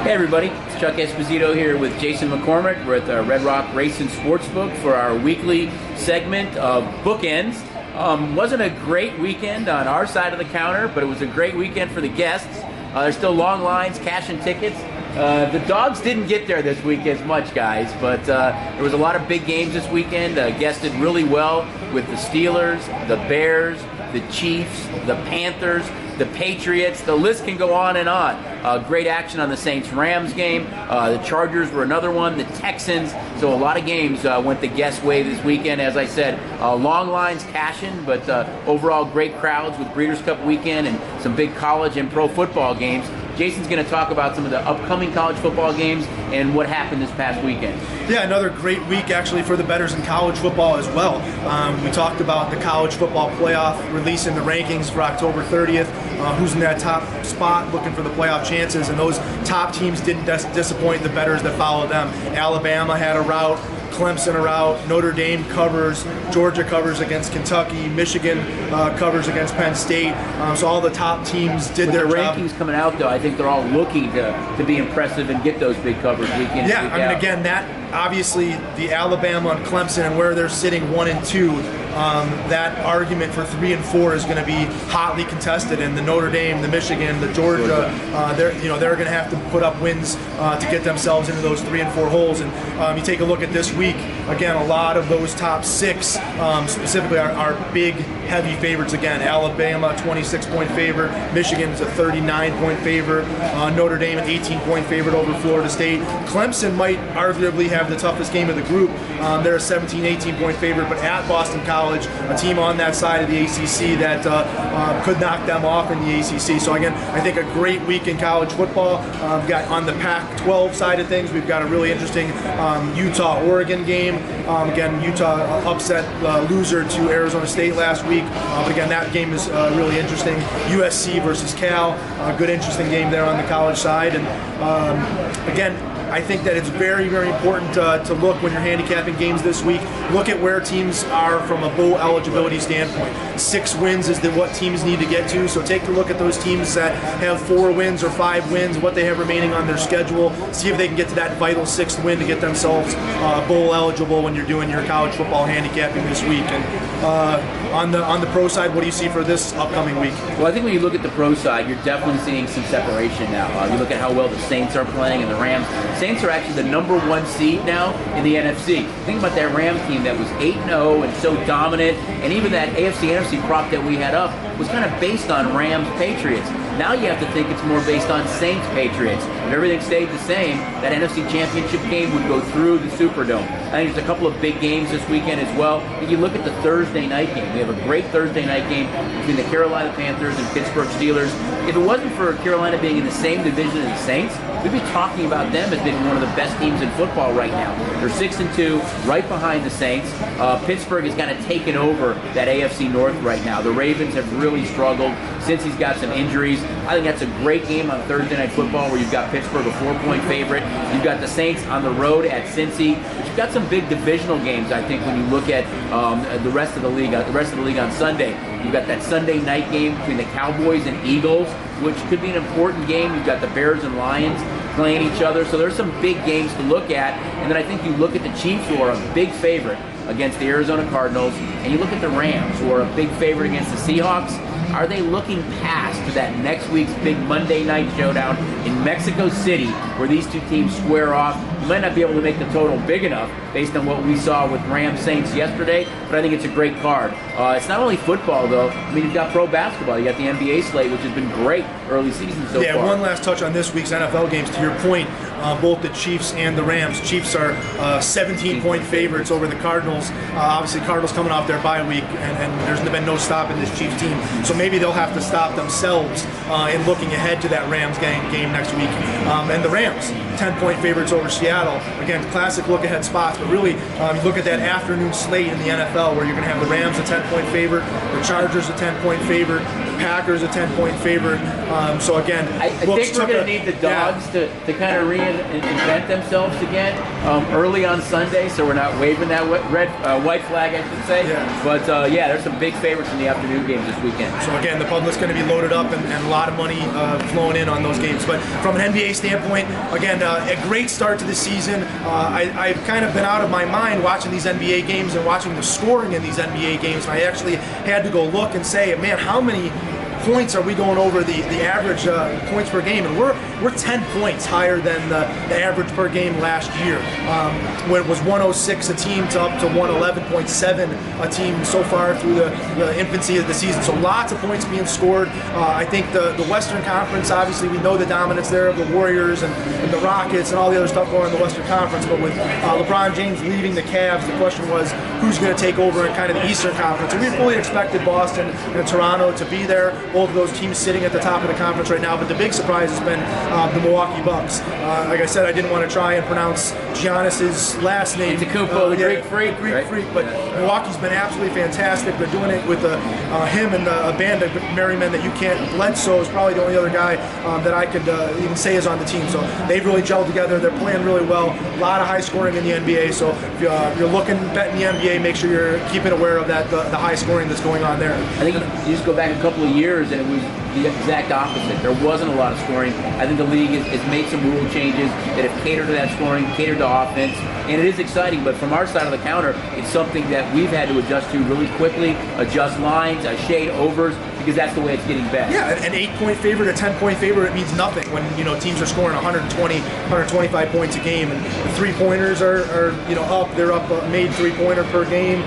Hey everybody, it's Chuck Esposito here with Jason McCormick. We're at the Red Rock Racing Sportsbook for our weekly segment of Bookends. Wasn't a great weekend on our side of the counter, but it was a great weekend for the guests. There's still long lines, cashing tickets. The dogs didn't get there this week as much, guys, but there was a lot of big games this weekend. Guests did really well with the Steelers, the Bears, the Chiefs, the Panthers, the Patriots. The list can go on and on. Great action on the Saints-Rams game. The Chargers were another one. The Texans. So a lot of games went the guest way this weekend. As I said, long lines cashing, but overall great crowds with Breeders' Cup weekend and some big college and pro football games. Jason's going to talk about some of the upcoming college football games and what happened this past weekend. Yeah, another great week actually for the bettors in college football as well. We talked about the college football playoff, releasing the rankings for October 30th, who's in that top spot looking for the playoff chances, and those top teams didn't disappoint the bettors that followed them. Alabama had a rout, Clemson a rout, Notre Dame covers, Georgia covers against Kentucky, Michigan covers against Penn State. So all the top teams did their job. With the rankings coming out, though, I think they're all looking to be impressive and get those big covers week in. Yeah, week I mean, out. again, that obviously the Alabama and Clemson and where they're sitting 1 and 2. That argument for 3 and 4 is going to be hotly contested, and the Notre Dame, the Michigan, the Georgia, they're going to have to put up wins to get themselves into those 3 and 4 holes. And you take a look at this week, again, a lot of those top 6 specifically are big, heavy favorites. Again, Alabama, 26-point favorite, Michigan's a 39-point favorite, Notre Dame an 18-point favorite over Florida State. Clemson might arguably have the toughest game of the group. They're a 17, 18-point favorite, but at Boston College, a team on that side of the ACC that could knock them off in the ACC. So again, I think a great week in college football. We've got on the Pac-12 side of things, we've got a really interesting Utah-Oregon game. Again, Utah upset loser to Arizona State last week. But again, that game is really interesting. USC versus Cal, a good interesting game there on the college side. And again, I think that it's very, very important to look when you're handicapping games this week. Look at where teams are from a bowl eligibility standpoint. 6 wins is what teams need to get to. So take a look at those teams that have 4 wins or 5 wins, what they have remaining on their schedule. See if they can get to that vital 6th win to get themselves bowl eligible when you're doing your college football handicapping this week. And on the pro side, what do you see for this upcoming week? Well, I think when you look at the pro side, you're definitely seeing some separation now. You look at how well the Saints are playing and the Rams. Saints are actually the #1 seed now in the NFC. Think about that Rams team that was 8-0 and so dominant, and even that AFC-NFC prop that we had up was kind of based on Rams-Patriots. Now you have to think it's more based on Saints-Patriots. If everything stayed the same, that NFC Championship game would go through the Superdome. I think there's a couple of big games this weekend as well. If you look at the Thursday night game, we have a great Thursday night game between the Carolina Panthers and Pittsburgh Steelers. If it wasn't for Carolina being in the same division as the Saints, we'd be talking about them as being one of the best teams in football right now. They're 6-2, right behind the Saints. Pittsburgh has kind of taken over that AFC North right now. The Ravens have really struggled since he's got some injuries. I think that's a great game on Thursday Night Football where you've got Pittsburgh a 4-point favorite. You've got the Saints on the road at Cincy. But you've got some big divisional games, I think, when you look at the rest of the league. The rest of the league on Sunday. You've got that Sunday night game between the Cowboys and Eagles, which could be an important game. You've got the Bears and Lions playing each other. So there's some big games to look at. And then I think you look at the Chiefs, who are a big favorite against the Arizona Cardinals, and you look at the Rams, who are a big favorite against the Seahawks. Are they looking past that next week's big Monday night showdown in Mexico City where these two teams square off? You might not be able to make the total big enough based on what we saw with Rams Saints yesterday, but I think it's a great card. It's not only football, though. I mean, you've got pro basketball. You got the NBA slate, which has been great early season so far. Yeah, one last touch on this week's NFL games. To your point, both the Chiefs and the Rams. Chiefs are 17-point favorites over the Cardinals. Obviously, Cardinals coming off their bye week, and there's been no stopping this Chiefs team. So maybe they'll have to stop themselves in looking ahead to that Rams game next week. And the Rams, 10-point favorites over Seattle. Again, classic look-ahead spots, but really, you look at that afternoon slate in the NFL where you're going to have the Rams a 10-point favorite, the Chargers a 10-point favorite, the Packers a 10-point favorite. So again, I think we're going to need the dogs to kind of reinvent themselves again early on Sunday, so we're not waving that white flag, I should say. Yeah. But yeah, there's some big favorites in the afternoon games this weekend. So again, the public's going to be loaded up and a lot of money flowing in on those games. But from an NBA standpoint, again, a great start to the season. I've kind of been out of my mind watching these NBA games and watching the scoring in these NBA games. I actually had to go look and say, man, how many points are we going over the average points per game? And we're 10 points higher than the average per game last year, when it was 106 a team to up to 111.7 a team so far through the infancy of the season. So lots of points being scored. I think the Western Conference, obviously we know the dominance there of the Warriors and the Rockets and all the other stuff going on in the Western Conference, but with LeBron James leading the Cavs, the question was who's going to take over in kind of the Eastern Conference. And we fully expected Boston and Toronto to be there, both of those teams sitting at the top of the conference right now, but the big surprise has been the Milwaukee Bucks. Like I said, I didn't want to try and pronounce Giannis's last name. Antetokounmpo, the Greek Freak. Greek Freak, but Milwaukee's been absolutely fantastic. They're doing it with him and a band of merry men that you can't. Bledsoe is probably the only other guy that I could even say is on the team. So they've really gelled together. They're playing really well. A lot of high scoring in the NBA. So if you're looking betting the NBA, make sure you're keeping aware of that the high scoring that's going on there. I think you just go back a couple of years and it was the exact opposite. There wasn't a lot of scoring. I think the league has made some rule changes that have catered to that scoring, catered to offense, and it is exciting. But from our side of the counter, it's something that we've had to adjust to really quickly, adjust lines, shade overs, because that's the way it's getting best. Yeah, an 8-point favorite, a 10-point favorite, it means nothing when teams are scoring 120, 125 points a game, and the three-pointers are up. They're up made three-pointer per game.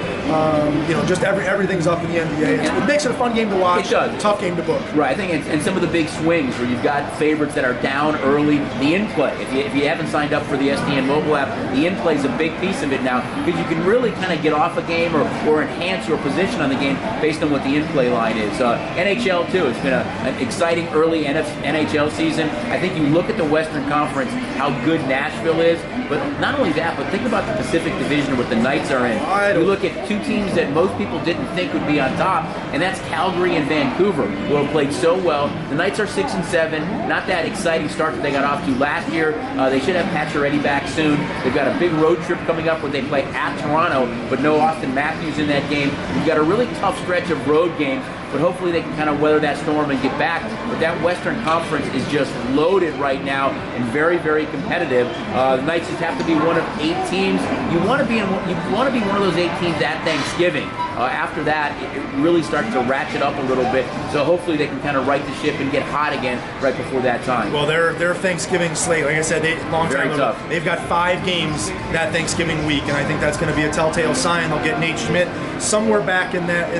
Just everything's up in the NBA. It makes it a fun game to watch. It does. Tough game to book. Right. I think and some of the big swings where you've got favorites that are down early. The in-play. If you haven't signed up for the STN mobile app, the in-play is a big piece of it now because you can really kind of get off a game or enhance your position on the game based on what the in-play line is. NHL too. It's been an exciting early NHL season. I think you look at the Western Conference, how good Nashville is, but not only that, but think about the Pacific Division what the Knights are in. You look at two teams that most people didn't think would be on top, and that's Calgary and Vancouver, who have played so well. The Knights are 6-7. Not that exciting start that they got off to last year. They should have Pacioretty back soon. They've got a big road trip coming up where they play at Toronto, but no Austin Matthews in that game. You've got a really tough stretch of road games, but hopefully they can kind of weather that storm and get back. But that Western Conference is just loaded right now and very, very competitive. The Knights just have to be one of 8 teams. You want to be one of those 8 teams at Thanksgiving. After that, it really starts to ratchet up a little bit. So hopefully they can kind of right the ship and get hot again right before that time. Well, their Thanksgiving slate, like I said, they've got 5 games that Thanksgiving week, and I think that's going to be a telltale sign. They'll get Nate Schmidt somewhere back in that.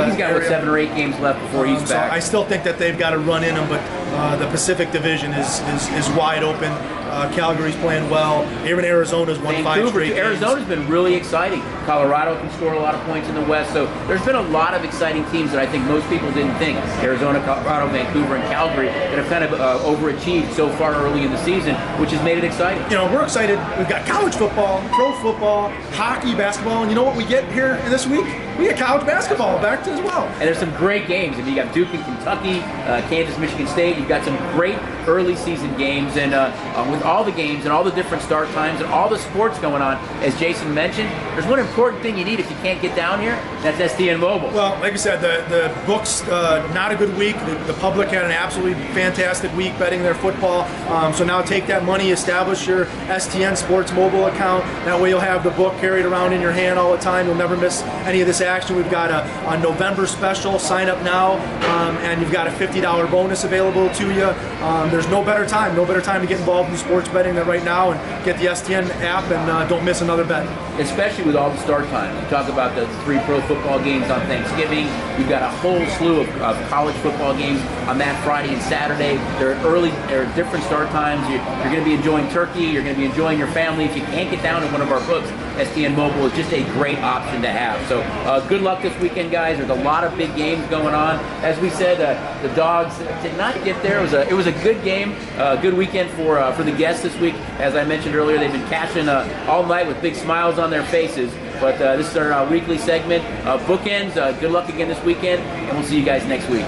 He's got 7 or 8 games left before he's back. I still think that they've got to run in them, but the Pacific Division is wide open. Calgary's playing well. Even Arizona's won 5 straight games. Arizona's been really exciting. Colorado can score a lot of points in the West. So there's been a lot of exciting teams that I think most people didn't think. Arizona, Colorado, Vancouver, and Calgary that have kind of overachieved so far early in the season, which has made it exciting. We're excited. We've got college football, pro football, hockey, basketball, and you know what we get here this week? We get college basketball back as well. And there's some great games. I mean, you got Duke and Kentucky, Kansas, Michigan State. You've got some great early season games, and with all the games and all the different start times and all the sports going on, as Jason mentioned, there's one important thing you need if you can't get down here. That's STN Mobile. Well, like I said, the books, not a good week. The public had an absolutely fantastic week betting their football. So now take that money, establish your STN Sports mobile account. That way you'll have the book carried around in your hand all the time. You'll never miss any of this action. We've got a November special. Sign up now, and you've got a $50 bonus available to you. There's no better time to get involved in sports betting than right now, and get the STN app and don't miss another bet. Especially with all the start times. You talk about the 3 pro football games on Thanksgiving. You've got a whole slew of college football games on that Friday and Saturday. They're different start times. You're going to be enjoying turkey. You're going to be enjoying your family. If you can't get down to one of our books, STN Mobile is just a great option to have. So good luck this weekend, guys. There's a lot of big games going on. As we said, the Dogs did not get there. It was a good game, good weekend for the guests this week. As I mentioned earlier, they've been cashing all night with big smiles on their faces. But this is our weekly segment. Bookends. Good luck again this weekend, and we'll see you guys next week.